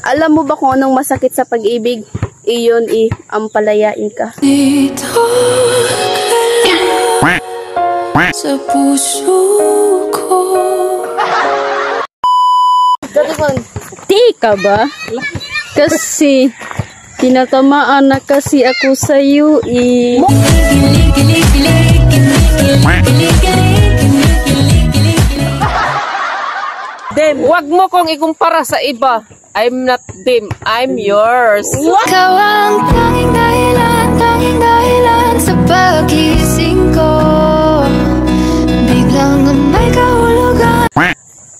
Alam mo ba kung anong masakit sa pag-ibig? Iyon ang palayain ka. Dito sa puso ko. Di ka ba? Kasi tinatamaan na kasi ako sa'yo Dem, wag mo kong ikumpara sa iba. I'm not them, I'm yours. Ikaw ang tanging dahilan sa pagising ko. Biglang may kahulugan.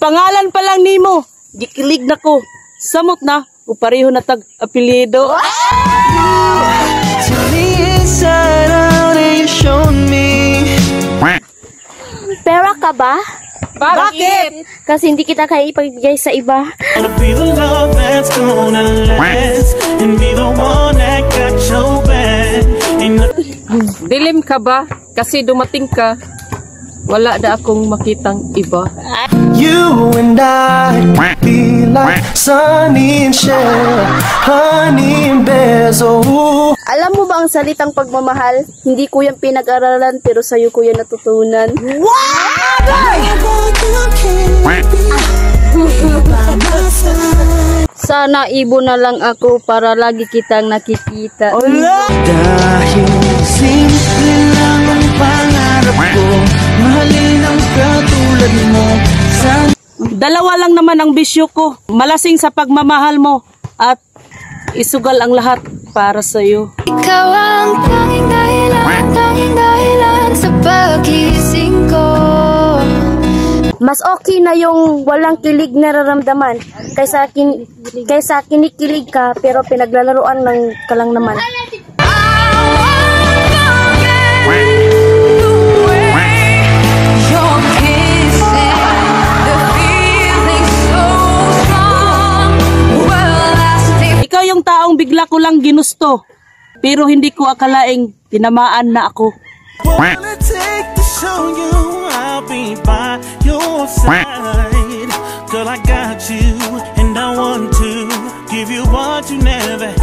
Pangalan pa lang nimo, gikilig na ko. Samot na, upareho na tag-apelido. Pera ka ba? Bakit? Kasi hindi kita kaya ipagbigay sa iba. Dilim ka ba? Kasi dumating ka. Wala na akong makitang iba. You and I be like Sunny and Cher, honey and bezo. Alam mo ba ang salitang pagmamahal? Hindi ko yan pinag-aralan pero sa'yo ko yan natutunan. Sana ibo na lang ako para lagi kitang nakikita. Dahil simple lang ang pangarap ko, mahalin ang katulad mo. Dalawa lang naman ang bisyo ko. Malasing sa pagmamahal mo at isugal ang lahat para sa'yo. Ikaw ang tanging dahilan sa pagising ko. Mas okay na yung walang kilig nararamdaman kaysa kinikilig ka pero pinaglalaroan ng ka lang naman. Ikaw yung taong bigla ko lang ginusto pero hindi ko akalaing tinamaan na ako. I'll be by your side. Girl, I got you, and I want to give you what you never had.